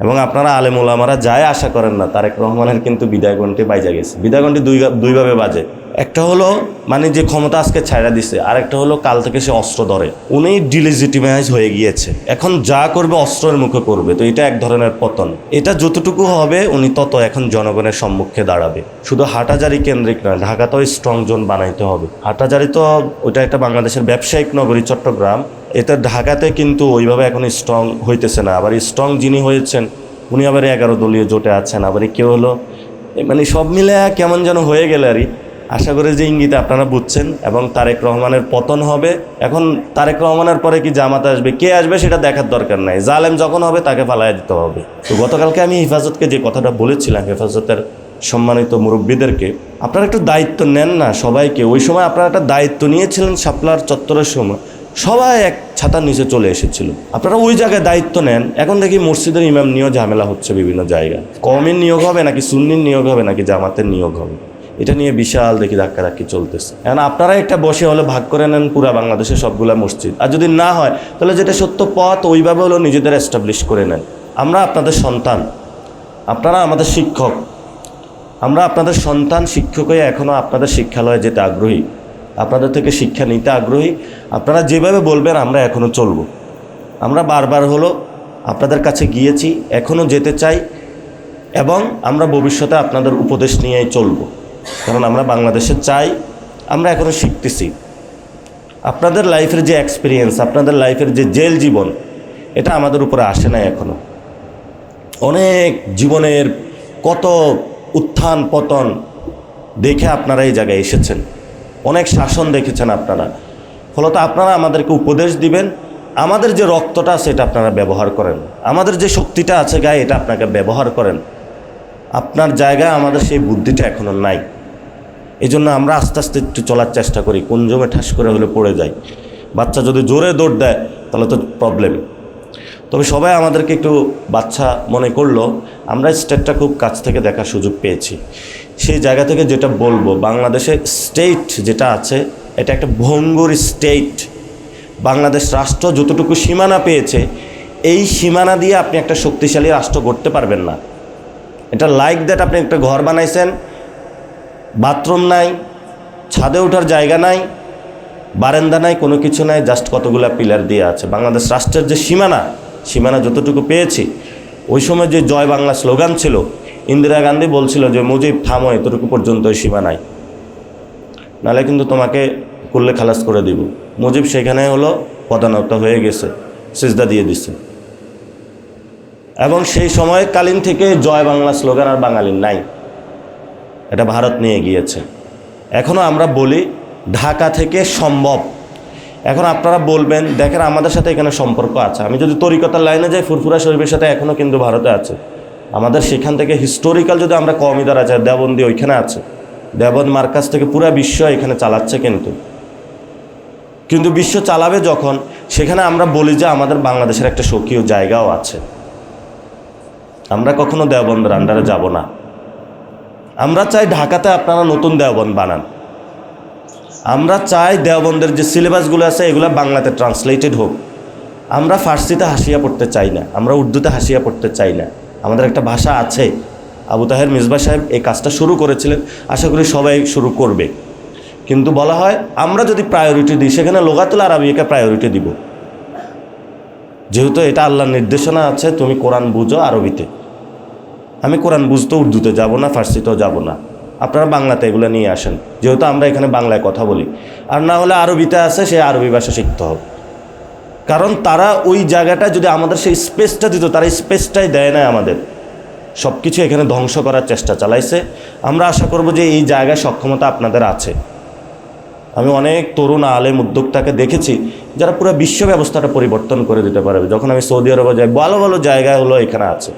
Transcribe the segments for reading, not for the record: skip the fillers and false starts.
এবং আপনারা আলেম ওলামারা যাই আশা করেন না, তারেক রহমানের কিন্তু বিদায় ঘণ্টি বাইজা গেছে। বিদায় ঘণ্টি দুইভাবে বাজে। একটা হলো মানে যে ক্ষমতা আজকে ছাইড়া দিছে, আর একটা হলো কাল থেকে সে অস্ত্র ধরে। উনি ডিলেজিটিমাইজ হয়ে গিয়েছে, এখন যা করবে অস্ত্রের মুখে করবে। তো এটা এক ধরনের পতন। এটা যতটুকু হবে উনি তত এখন জনগণের সম্মুখে দাঁড়াবে। শুধু হাটাজারি কেন্দ্রিক নয়, ঢাকাতেও স্ট্রং জোন বানাইতে হবে। হাটাজারি তো ওইটা একটা বাংলাদেশের ব্যবসায়িক নগরী চট্টগ্রাম, এটা ঢাকাতে কিন্তু ওইভাবে এখন স্ট্রং হইতেছে না। আবার স্ট্রং যিনি হয়েছেন উনি আবার 11 দলীয় জোটে আছেন, আবার কেউ হলো মানে সব মিলে কেমন যেন হয়ে গেলে আরই। আশা করি যে ইঙ্গিতে আপনারা বুঝছেন। এবং তারেক রহমানের পতন হবে। এখন তারেক রহমানের পরে কি জামাত আসবে, কে আসবে সেটা দেখার দরকার নাই। জালেম যখন হবে তাকে ফালাইয়া দিতে হবে। তো গতকালকে আমি হেফাজতকে যে কথাটা বলেছিলাম, হেফাজতের সম্মানিত মুরব্বীদেরকে, আপনারা একটু দায়িত্ব নেন না সবাইকে। ওই সময় আপনারা একটা দায়িত্ব নিয়েছিলেন শাপলার চত্বরের সময়, সবাই এক ছাতার নিচে চলে এসেছিল। আপনারা ওই জায়গায় দায়িত্ব নেন। এখন দেখি মসজিদের ইমাম নিয়েও ঝামেলা হচ্ছে বিভিন্ন জায়গায়। কওমের নিয়োগ হবে নাকি সুন্নির নিয়োগ হবে নাকি জামাতের নিয়োগ হবে, এটা নিয়ে বিশাল দেখি ধাক্কাধাক্কি চলতেছে। এখন আপনারা একটা বসে হলে ভাগ করে নেন পুরা বাংলাদেশের সবগুলা মসজিদ, আর যদি না হয় তাহলে যেটা সত্য পথ ওইভাবে হলো নিজেদের এস্টাবলিশ করে নেন। আমরা আপনাদের সন্তান, আপনারা আমাদের শিক্ষক। আমরা আপনাদের সন্তান, শিক্ষক হয়ে এখনও আপনাদের শিক্ষালয়ে যেতে আগ্রহী, আপনাদের থেকে শিক্ষা নিতে আগ্রহী। আপনারা যেভাবে বলবেন আমরা এখনও চলব। আমরা বারবার হলো আপনাদের কাছে গিয়েছি, এখনও যেতে চাই, এবং আমরা ভবিষ্যতে আপনাদের উপদেশ নিয়েই চলব। কারণ আমরা বাংলাদেশে চাই, আমরা এখনও শিখতেছি। আপনাদের লাইফের যে এক্সপিরিয়েন্স, আপনাদের লাইফের যে জেল জীবন, এটা আমাদের উপরে আসে নাই এখনও। অনেক জীবনের কত উত্থান পতন দেখে আপনারা এই জায়গায় এসেছেন, অনেক শাসন দেখেছেন আপনারা। ফলত আপনারা আমাদেরকে উপদেশ দিবেন। আমাদের যে রক্তটা আছে এটা আপনারা ব্যবহার করেন, আমাদের যে শক্তিটা আছে গায়ে এটা আপনাকে ব্যবহার করেন। আপনার জায়গায় আমাদের সেই বুদ্ধিটা এখনও নাই। এই জন্য আমরা আস্তে আস্তে একটু চলার চেষ্টা করি, কোন জমে ঠাস করে হলে পড়ে যাই। বাচ্চা যদি জোরে দৌড় দেয় তাহলে তো প্রবলেম। তবে সবাই আমাদেরকে একটু বাচ্চা মনে করলো, আমরা স্টেটটা খুব কাছ থেকে দেখার সুযোগ পেয়েছি। সেই জায়গা থেকে যেটা বলবো, বাংলাদেশের স্টেট যেটা আছে এটা একটা ভঙ্গুর স্টেট। বাংলাদেশ রাষ্ট্র যতটুকু সীমানা পেয়েছে, এই সীমানা দিয়ে আপনি একটা শক্তিশালী রাষ্ট্র গড়তে পারবেন না। এটা লাইক দ্যাট আপনি একটা ঘর বানাইছেন, বাথরুম নাই, ছাদে ওঠার জায়গা নাই, বারান্দা নাই, কোনো কিছু নাই, জাস্ট কতগুলো পিলার দিয়ে আছে। বাংলাদেশ রাষ্ট্রের যে সীমানা যতটুকু পেয়েছি, ওই সময় যে জয় বাংলা স্লোগান ছিল, ইন্দিরা গান্ধী বলছিল যে মুজিব থামো, এতটুকু পর্যন্ত ওই সীমানায়, নাহলে কিন্তু তোমাকে করলে খালাস করে দিব। মুজিব সেখানে হলো পদানত হয়ে গেছে, সিজদা দিয়ে দিছে। এবং সেই সময়কালীন থেকে জয় বাংলা স্লোগান আর বাঙালির নাই, এটা ভারত নিয়ে গিয়েছে। এখনও আমরা বলি ঢাকা থেকে সম্ভব। এখন আপনারা বলবেন দেখেন আমাদের সাথে এখানে সম্পর্ক আছে। আমি যদি তরিকতার লাইনে যাই, ফুরফুরা শরীফের সাথে এখনও কিন্তু ভারতে আছে। আমাদের সেখান থেকে হিস্টোরিক্যাল যদি আমরা কওমিদার আছে, দেওবন্দি ওইখানে আছে, দেওবন্দ মার্কাজ থেকে পুরো বিশ্ব এখানে চালাচ্ছে। কিন্তু বিশ্ব চালাবে যখন, সেখানে আমরা বলি যে আমাদের বাংলাদেশের একটা স্বকীয় জায়গাও আছে। আমরা কখনো দেওবন্দের আন্ডারে যাব না। আমরা চাই ঢাকাতে আপনারা নতুন দেওবন্দ বানান। আমরা চাই দেওবন্দের যে সিলেবাসগুলো আছে এগুলো বাংলাতে ট্রান্সলেটেড হোক। আমরা ফার্সিতে হাসিয়া পড়তে চাই না, আমরা উর্দুতে হাসিয়া পড়তে চাই না। আমাদের একটা ভাষা আছে। আবু তাহের মিসবাহ সাহেব এই কাজটা শুরু করেছিলেন, আশা করি সবাই শুরু করবে। কিন্তু বলা হয় আমরা যদি প্রায়োরিটি দিই, সেখানে লোগাতুল আরবিয়াকে প্রায়োরিটি দিব। যেহেতু এটা আল্লাহর নির্দেশনা আছে, তুমি কোরআন বুঝো আরবিতে। আমি কোরআন বুঝতে উর্দুতে যাব না, ফার্সিতেও যাব না। আপনারা বাংলাতে এগুলো নিয়ে আসেন, যেহেতু আমরা এখানে বাংলায় কথা বলি। আর না হলে আরবিতে আছে, সে আরবি ভাষা শিখতে হবে। কারণ তারা ওই জায়গাটা যদি আমাদের সেই স্পেসটা দিত, তারা স্পেসটাই দেয় না আমাদের। সব কিছু এখানে ধ্বংস করার চেষ্টা চালাইছে। আমরা আশা করব যে এই জায়গায় সক্ষমতা আপনাদের আছে। আমি অনেক তরুণ আলেম উদ্যোক্তাকে দেখেছি যারা পুরো বিশ্ব ব্যবস্থাটা পরিবর্তন করে দিতে পারবে। যখন আমি সৌদি আরবে যাই, ভালো ভালো জায়গা হলো এখানে আছে।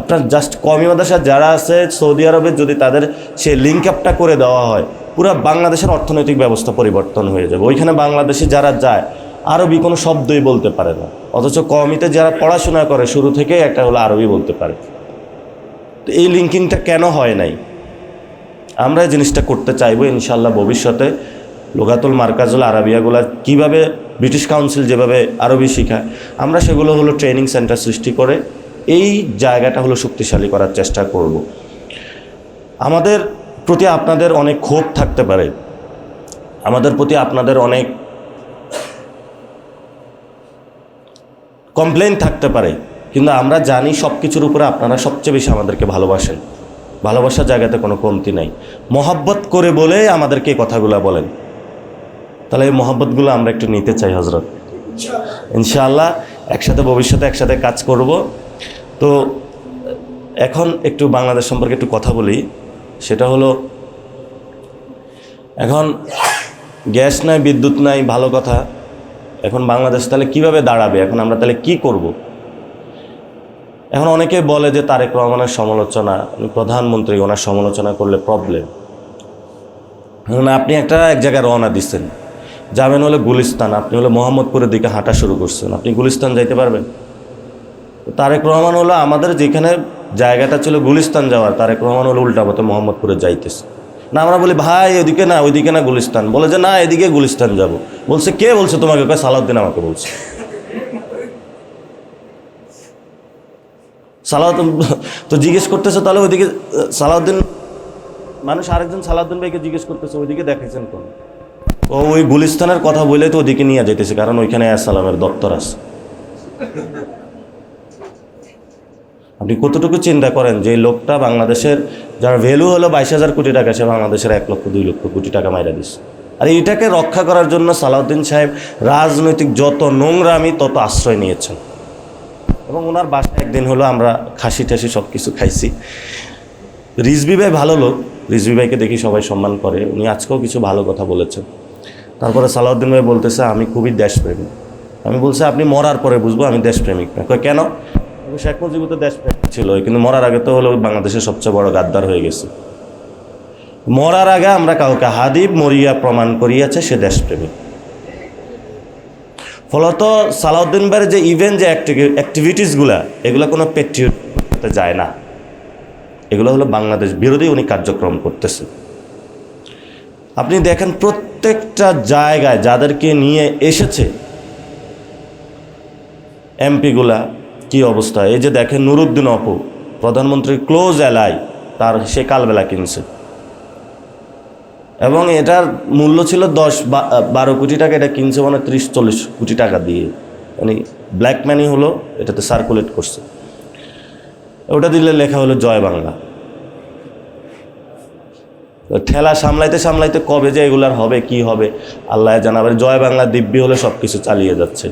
আপনার জাস্ট কওমি মাদ্রাসা যারা আছে সৌদি আরবে, যদি তাদের সে লিঙ্ক আপটা করে দেওয়া হয়, পুরো বাংলাদেশের অর্থনৈতিক ব্যবস্থা পরিবর্তন হয়ে যাবে। ওইখানে বাংলাদেশে যারা যায় আরবি কোনো শব্দই বলতে পারে না, অথচ কওমিতে যারা পড়াশোনা করে শুরু থেকে একটা হলো আরবি বলতে পারে। তো এই লিঙ্কিংটা কেন হয় নাই? আমরা এই জিনিসটা করতে চাইবো ইনশাআল্লাহ ভবিষ্যতে। লোগাতুল মার্কাজুল আরবিয়াগুলা কীভাবে ব্রিটিশ কাউন্সিল যেভাবে আরবি শেখায়, আমরা সেগুলো হলো ট্রেনিং সেন্টার সৃষ্টি করে এই জায়গাটা হলো শক্তিশালী করার চেষ্টা করব। আমাদের প্রতি আপনাদের অনেক ক্ষোভ থাকতে পারে, আমাদের প্রতি আপনাদের অনেক কমপ্লেন থাকতে পারে, কিন্তু আমরা জানি সব কিছুর উপরে আপনারা সবচেয়ে বেশি আমাদেরকে ভালোবাসেন। ভালোবাসার জায়গাতে কোনো কমতি নাই। মহব্বত করে বলে আমাদেরকে এই কথাগুলো বলেন। তাহলে এই মহব্বতগুলো আমরা একটু নিতে চাই হজরত, ইনশাআল্লাহ একসাথে ভবিষ্যতে একসাথে কাজ করব। তো এখন একটু বাংলাদেশ সম্পর্কে একটু কথা বলি। সেটা হলো, এখন গ্যাস নাই, বিদ্যুৎ নাই, ভালো কথা। এখন বাংলাদেশ তাহলে কিভাবে দাঁড়াবে? এখন আমরা তাহলে কি করব? এখন অনেকে বলে যে তারেক রহমানের সমালোচনা, প্রধানমন্ত্রী, ওনার সমালোচনা করলে প্রবলেম। আপনি এক জায়গায় রওনা দিচ্ছেন, যাবেন হলে গুলিস্তান, আপনি হলো মোহাম্মদপুরের দিকে হাঁটা শুরু করছেন, আপনি গুলিস্তান যাইতে পারবেন? তারেক রহমান হলো আমাদের যেখানে জায়গাটা ছিল গুলিস্তান যাওয়ার, তারেক রহমান হলো উল্টা পথে মোহাম্মদপুরে যাইতেছে। না, আমরা বলি ভাই ওইদিকে না, ওইদিকে না, গুলিস্তান। বলে যে না, এদিকে গুলিস্তান যাব। বলছে কে বলছে তোমাকে? কয় সালাউদ্দিন আমাকে বলছে। সালাউদ্দিন তো জিজ্ঞেস করতেছে, তাহলে ওইদিকে সালাউদ্দিন, মানুষ আরেকজন সালাউদ্দিন ভাইকে জিজ্ঞেস করতেছে ওইদিকে দেখাইছেন কোন? ও ওই গুলিস্তানের কথা বলে তো ওইদিকে নিয়ে যাইতেছে, কারণ ওইখানে আসসালামের দপ্তর আছে। আপনি কতটুকু চিন্তা করেন যে এই লোকটা বাংলাদেশের, যার ভ্যালু হলো 22,000 কোটি টাকা, সে বাংলাদেশের 1 লক্ষ 2 লক্ষ কোটি টাকা মাইরা দিচ্ছে। আর এইটাকে রক্ষা করার জন্য সালাউদ্দিন সাহেব রাজনৈতিক যত নোংরামি তত আশ্রয় নিয়েছেন। এবং ওনার বাসায় একদিন হলো আমরা খাসি টাসি সব কিছু খাইছি। রিজভী ভাই ভালো লোক, রিজভী ভাইকে দেখি সবাই সম্মান করে, উনি আজকেও কিছু ভালো কথা বলেছেন। তারপরে সালাউদ্দিন ভাই বলতেছে আমি খুবই দেশপ্রেমিক। আমি বলছি আপনি মরার পরে বুঝবো আমি দেশপ্রেমিক না। কেন? শেখ মুজিব তো দেশপ্রেমিক ছিল, কিন্তু মরার আগে তো হলো বাংলাদেশের সবচেয়ে বড় গাদ্দার হয়ে গেছে। মরার আগে আমরা কাউকে হাদিব মরিয়া প্রমাণ করিয়াছে সে দেশপ্রেমিক। ফলত সালাউদ্দিন ভাইয়ের যে ইভেন্ট, যে অ্যাক্টিভিটিসগুলা, এগুলো কোনো পেট্রিয়টে যায় না, এগুলো হলো বাংলাদেশ বিরোধী উনি কার্যক্রম করতেছে। আপনি দেখেন প্রত্যেকটা জায়গায় যাদেরকে নিয়ে এসেছে এমপিগুলা, কি অবস্থা। এই যে দেখেন নুরুদ্দিন অপু, প্রধানমন্ত্রীর ক্লোজ এলাই, তার সে কালবেলা কিনছে, এবং এটার মূল্য ছিল 10-12 কোটি টাকা, এটা কিনছে মানে 30-40 কোটি টাকা দিয়ে, মানে ব্ল্যাক মানি হলো, এটাতে সার্কুলেট করছে। ওটা দিলে লেখা হলো জয় বাংলা। ঠেলা সামলাইতে সামলাইতে কবে যে এগুলার হবে, কি হবে আল্লাহ জানাবে। জয় বাংলা দিব্যি হলে সব কিছু চালিয়ে যাচ্ছে।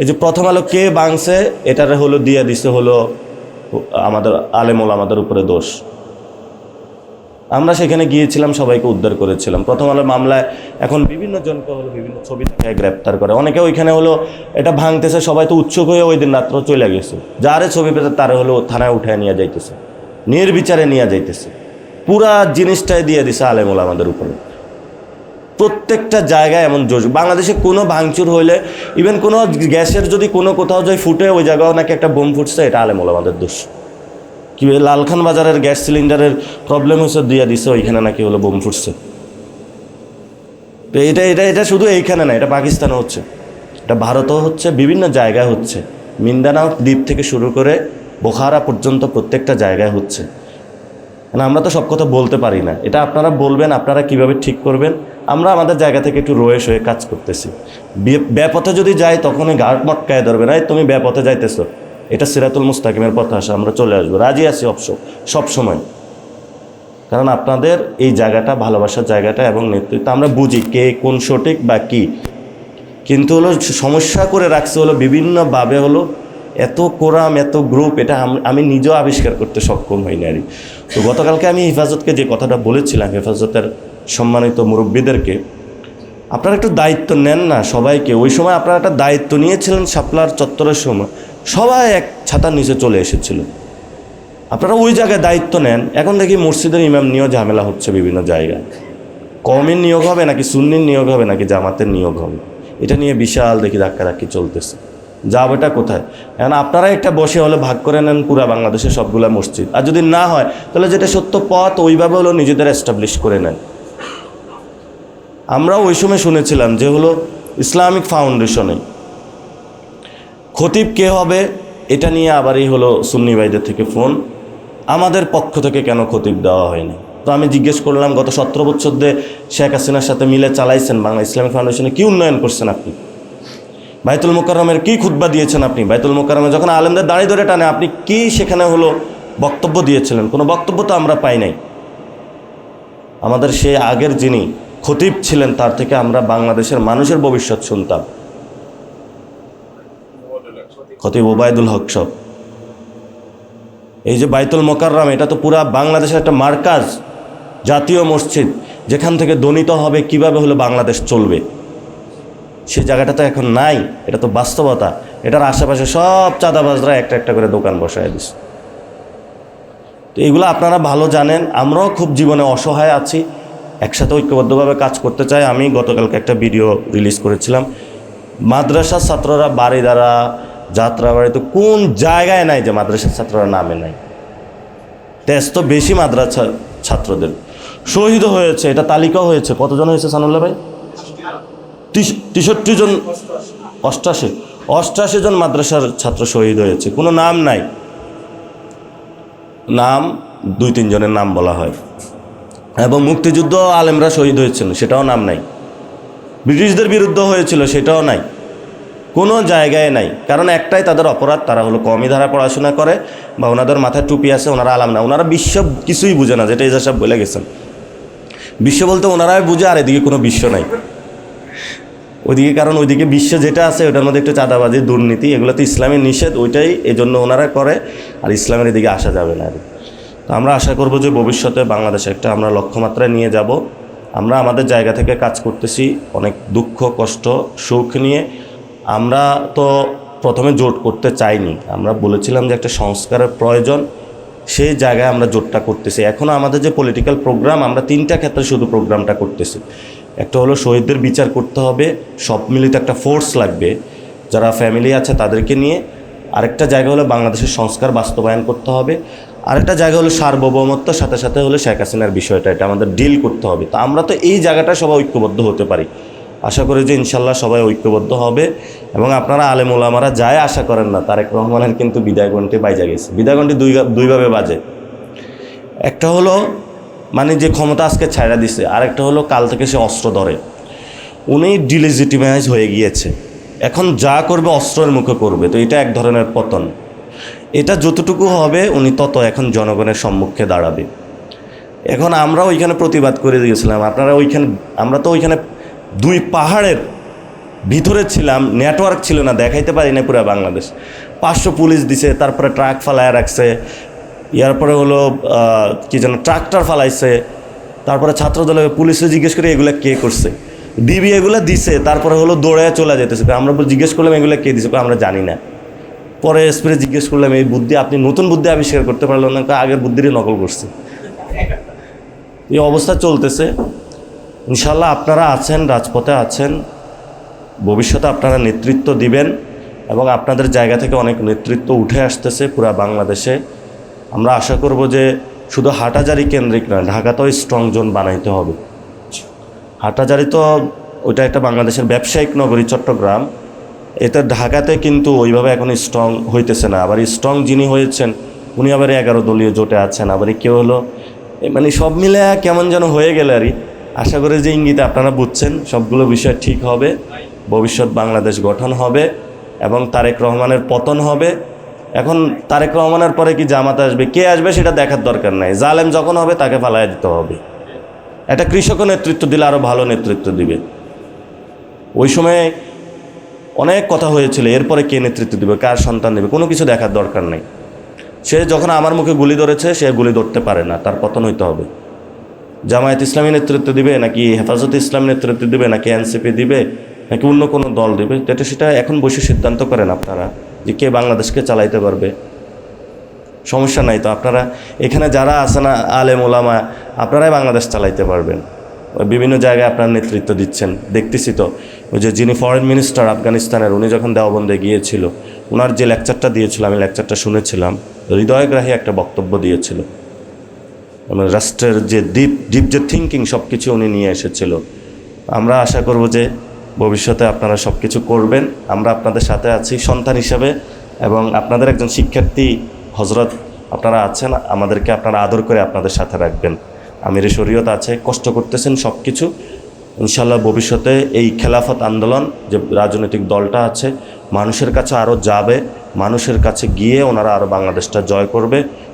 এই যে প্রথম আলো কে বাংছে, এটারে হলো দিয়ে দিছে হলো আমাদের আলেমুল আমাদের উপরে দোষ। আমরা সেখানে গিয়েছিলাম, সবাইকে উদ্ধার করেছিলাম। প্রথম আলো মামলায় এখন বিভিন্ন জনকে হলো বিভিন্ন ছবি থেকে গ্রেপ্তার করে, অনেকে ওইখানে হলো এটা ভাঙতেছে, সবাই তো উৎসুক হয়ে ওই দিন রাত্র চলে গেছে। যারে ছবি পেতে তারে হলো থানায় উঠায় নিয়ে যাইতেছে, নির্বিচারে নিয়ে যাইতেছে, পুরা জিনিসটাই দিয়ে দিছে আলেমুল আমাদের উপরে। প্রত্যেকটা জায়গায় এমন জোশ। বাংলাদেশে কোনো ভাঙচুর হইলে, ইভেন কোনো গ্যাসের যদি কোনো কোথাও যায় ফুটে, ওই জায়গাও নাকি একটা বোম ফুটছে, এটা আলেমুল আমাদের দোষ। কি লালখান বাজারের গ্যাস সিলিন্ডারের প্রবলেম হচ্ছে, দিয়ে দিছে, ওইখানে নাকি হলো বোম ফুটছে। তো এটা শুধু এইখানে না, এটা পাকিস্তানও হচ্ছে, এটা ভারতও হচ্ছে, বিভিন্ন জায়গায় হচ্ছে। মিন্দানাও দ্বীপ থেকে শুরু করে বোখারা পর্যন্ত প্রত্যেকটা জায়গায় হচ্ছে। আমরা তো সব কথা বলতে পারি না, এটা আপনারা বলবেন, আপনারা কিভাবে ঠিক করবেন। আমরা আমাদের জায়গা থেকে একটু রয়েস হয়ে কাজ করতেছি। বেপথে যদি যাই তখনই গার্ড মটকায় ধরবে, না তুমি বেপথে যাইতেছো, এটা সিরাতুল মুস্তাকিমের পথে আসে, আমরা চলে আসবো, রাজি আছি সব সময়। কারণ আপনাদের এই জায়গাটা, ভালোবাসার জায়গাটা এবং নেতৃত্ব আমরা বুঝি কে কোন সঠিক বা কী, কিন্তু হলো সমস্যা করে রাখছে হলো বিভিন্নভাবে হলো এত কোরাম, এত গ্রুপ, এটা আমি নিজেও আবিষ্কার করতে সক্ষম হইনি আর। তো গতকালকে আমি হেফাজতকে যে কথাটা বলেছিলাম, হেফাজতের সম্মানিত মুরব্বীদেরকে, আপনারা একটু দায়িত্ব নেন না সবাইকে। ওই সময় আপনারা একটা দায়িত্ব নিয়েছিলেন, শাপলার চত্বরের সময় সবাই এক ছাতার নিচে চলে এসেছিল, আপনারা ওই জায়গায় দায়িত্ব নেন। এখন দেখি মসজিদের ইমাম নিয়েও ঝামেলা হচ্ছে বিভিন্ন জায়গায়, কওমির নিয়োগ হবে নাকি সুন্নির নিয়োগ হবে নাকি জামাতের নিয়োগ হবে, এটা নিয়ে বিশাল দেখি ধাক্কাধাক্কি চলতেছে। যাবেটা কোথায়? এখন আপনারা একটা বসে হলে ভাগ করে নেন পুরা বাংলাদেশের সবগুলা মসজিদ, আর যদি না হয় তাহলে যেটা সত্য পথ ওইভাবে হলো নিজেদের এস্টাবলিশ করে নেন। আমরা ওই সময় শুনেছিলাম যে হলো ইসলামিক ফাউন্ডেশনে খতিব কে হবে, এটা নিয়ে আবারই হলো সুন্নি ভাইদের থেকে ফোন, আমাদের পক্ষ থেকে কেন খতিব দেওয়া হয়নি। তো আমি জিজ্ঞেস করলাম, গত 17 বছর ধরে শেখ হাসিনার সাথে মিলে চালাইছেন বাংলা ইসলামিক ফাউন্ডেশনে, কী উন্নয়ন করছেন আপনি? বাইতুল মোকাররমের কী খুতবা দিয়েছেন আপনি? বাইতুল মোকাররমে যখন আলেমদের দাঁড়িয়ে ধরে টানে, আপনি কি সেখানে হলো বক্তব্য দিয়েছিলেন? কোনো বক্তব্য তো আমরা পাই নাই। আমাদের সেই আগের যিনি খতিব ছিলেন তার থেকে আমরা বাংলাদেশের মানুষের ভবিষ্যৎ শুনতাম, খতিব ওবায়দুল হক সাহেব। এই যে বাইতুল মোকাররম, এটা তো পুরা বাংলাদেশের একটা মার্কাজ, জাতীয় মসজিদ, যেখান থেকে দনিত হবে কিভাবে হলো বাংলাদেশ চলবে, সেই জায়গাটা তো এখন নাই। এটা তো বাস্তবতা। এটার আশেপাশে সব চাঁদাবাজরা একটা একটা করে দোকান বসায় দিচ্ছে। তো এগুলো আপনারা ভালো জানেন, আমরাও খুব জীবনে অসহায় আছি, একসাথে ঐক্যবদ্ধভাবে কাজ করতে চাই। আমি গতকালকে একটা ভিডিও রিলিজ করেছিলাম, মাদ্রাসার ছাত্ররা বাড়িদারা, যাত্রাবাড়িতে কোন জায়গায় নাই যে মাদ্রাসার ছাত্ররা নামে নাই। টেস্ট তো বেশি মাদ্রাসা ছাত্রদের শহীদ হয়েছে, এটা তালিকাও হয়েছে। কতজন হয়েছে সানুল্লাহ ভাই? 63 জন, 88 জন মাদ্রাসার ছাত্র শহীদ হয়েছে, কোনো নাম নাই। নাম 2-3 জনের নাম বলা হয়। এবং মুক্তিযুদ্ধ আলেমরা শহীদ হয়েছিল, সেটাও নাম নাই। ব্রিটিশদের বিরুদ্ধে হয়েছিল, সেটাও নাই। কোনো জায়গায় নাই। কারণ একটাই তাদের অপরাধ, তারা হলো কমই ধারা পড়াশোনা করে, বা ওনাদের মাথায় টুপি আছে, ওনারা আলাম না, ওনারা বিশ্ব কিছুই বুঝে না, যেটা এজাজ সাহেব বলে গেছেন। বিশ্ব বলতে ওনারাই বুঝে, আর এদিকে কোনো বিশ্ব নাই ওইদিকে। কারণ ওইদিকে বিশ্ব যেটা আছে ওটার মধ্যে একটু চাঁদাবাজি, দুর্নীতি, এগুলো তো ইসলামের নিষেধ, ওইটাই এই জন্য ওনারা করে, আর ইসলামের এদিকে আসা যাবে না। তো আমরা আশা করব যে ভবিষ্যতে বাংলাদেশে একটা আমরা লক্ষ্যমাত্রায় নিয়ে যাব। আমরা আমাদের জায়গা থেকে কাজ করতেছি, অনেক দুঃখ কষ্ট সুখ নিয়ে। আমরা তো প্রথমে জোট করতে চাইনি, আমরা বলেছিলাম যে একটা সংস্কারের প্রয়োজন, সেই জায়গায় আমরা জোটটা করতেছি। এখনও আমাদের যে পলিটিক্যাল প্রোগ্রাম, আমরা 3টা ক্ষেত্রে শুধু প্রোগ্রামটা করতেছি। একটা হলো শহীদদের বিচার করতে হবে, সব মিলিত একটা ফোর্স লাগবে, যারা ফ্যামিলি আছে তাদেরকে নিয়ে। আরেকটা জায়গা হলো বাংলাদেশের সংস্কার বাস্তবায়ন করতে হবে। আরেকটা জায়গা হলো সার্বভৌমত্বর সাথে সাথে হলো শেখ হাসিনার বিষয়টা, এটা আমাদের ডিল করতে হবে। তো আমরা তো এই জায়গাটা সবাই ঐক্যবদ্ধ হতে পারি। আশা করি যে ইনশাল্লাহ সবাই ঐক্যবদ্ধ হবে। এবং আপনারা আলেম ওলামারা যায় আশা করেন না, তারেক রহমানের কিন্তু বিদায় ঘণ্টি বাইজা গেছে। বিদায় ঘণ্টি দুইভাবে বাজে। একটা হলো মানে যে ক্ষমতা আজকে ছাইড়া দিছে, আরেকটা হলো কাল থেকে সে অস্ত্র ধরে। উনি ডিলেজিটিমাইজ হয়ে গিয়েছে, এখন যা করবে অস্ত্রের মুখে করবে। তো এটা এক ধরনের পতন। এটা যতটুকু হবে উনি তত এখন জনগণের সম্মুখে দাঁড়াবে। এখন আমরা ওইখানে প্রতিবাদ করে দিয়েছিলাম, আপনারা ওইখানে, আমরা তো ওইখানে 2 পাহাড়ের ভিতরে ছিলাম, নেটওয়ার্ক ছিল না, দেখাইতে পারি না পুরো বাংলাদেশ। 500 পুলিশ দিছে, তারপরে ট্রাক ফালায় রাখছে, এরপরে হলো কি যেন ট্রাক্টর ফালাইছে, তারপরে ছাত্রদলে পুলিশে জিজ্ঞেস করে এগুলো কে করছে, ডিবি এগুলো দিছে, তারপরে হলো দৌড়ে চলে যেতেছে। আমরা জিজ্ঞেস করলাম এগুলো কে দিছে, আমরা জানি না। পরে এসপিরে জিজ্ঞেস করলাম এই বুদ্ধি আপনি নতুন বুদ্ধি আবিষ্কার করতে পারলেন না? আগের বুদ্ধিরই নকল করছে। এই অবস্থা চলতেছে। ইনশাল্লাহ আপনারা আছেন, রাজপথে আছেন, ভবিষ্যতে আপনারা নেতৃত্ব দিবেন, এবং আপনাদের জায়গা থেকে অনেক নেতৃত্ব উঠে আসতেছে পুরা বাংলাদেশে। আমরা আশা করব যে শুধু হাটাজারি কেন্দ্রিক নয়, ঢাকাতেও স্ট্রং জোন বানাইতে হবে। হাটাজারি তো ওইটা একটা বাংলাদেশের ব্যবসায়িক নগরী চট্টগ্রাম, এতে ঢাকাতে কিন্তু ওইভাবে এখন স্ট্রং হইতেছে না। আবার স্ট্রং যিনি হয়েছেন উনি আবার 11 দলীয় জোটে আছেন, আবার কেউ হলো মানে সব মিলে কেমন যেন হয়ে গেলে আর। আশা করি যে ইঙ্গিতে আপনারা বুঝছেন, সবগুলো বিষয় ঠিক হবে, ভবিষ্যৎ বাংলাদেশ গঠন হবে এবং তারেক রহমানের পতন হবে। এখন তারেক রহমানের পরে কি জামাত আসবে, কে আসবে সেটা দেখার দরকার নাই। জালেম যখন হবে তাকে ফালাইয়া দিতে হবে। একটা কৃষকও নেতৃত্ব দিলে আরও ভালো নেতৃত্ব দিবে। ওই সময়ে অনেক কথা হয়েছিল, এরপরে কে নেতৃত্ব দিবে, কার সন্তান দেবে, কোনো কিছু দেখার দরকার নেই। সে যখন আমার মুখে গুলি ধরেছে, সে গুলি ধরতে পারে না, তার পতন হইতে হবে। জামায়াত ইসলামী নেতৃত্ব দিবে নাকি হেফাজত ইসলাম নেতৃত্ব দিবে নাকি এনসিপি দিবে নাকি অন্য কোনো দল দিবে, সেটা এখন বসে সিদ্ধান্ত করেন আপনারা যে কে বাংলাদেশকে চালাইতে পারবে। সমস্যা নাই তো, আপনারা এখানে যারা আছে না আলেম ওলামা, আপনারাই বাংলাদেশ চালাইতে পারবেন। বিভিন্ন জায়গায় আপনার নেতৃত্ব দিচ্ছেন, দেখতেছি তো। ওই যে যিনি ফরেন মিনিস্টার আফগানিস্তানের, উনি যখন দেওবন্দে গিয়েছিল, ওনার যে লেকচারটা দিয়েছিল, আমি লেকচারটা শুনেছিলাম, হৃদয়গ্রাহী একটা বক্তব্য দিয়েছিল। রাষ্ট্রের যে ডিপ যে থিঙ্কিং, সব কিছু উনি নিয়ে এসেছিল। আমরা আশা করব যে ভবিষ্যতে আপনারা সব কিছু করবেন, আমরা আপনাদের সাথে আছি। সন্তান হিসাবে এবং আপনাদের একজন শিক্ষার্থী হজরত আপনারা আছেন, আমাদেরকে আপনারা আদর করে আপনাদের সাথে রাখবেন। আমির শরীয়ত আছে, কষ্ট করতেছেন সব কিছু। ইনশাল্লাহ ভবিষ্যতে এই খেলাফত আন্দোলন যে রাজনৈতিক দলটা আছে মানুষের কাছে আরও যাবে, মানুষের কাছে গিয়ে ওনারা আরও বাংলাদেশটা জয় করবে।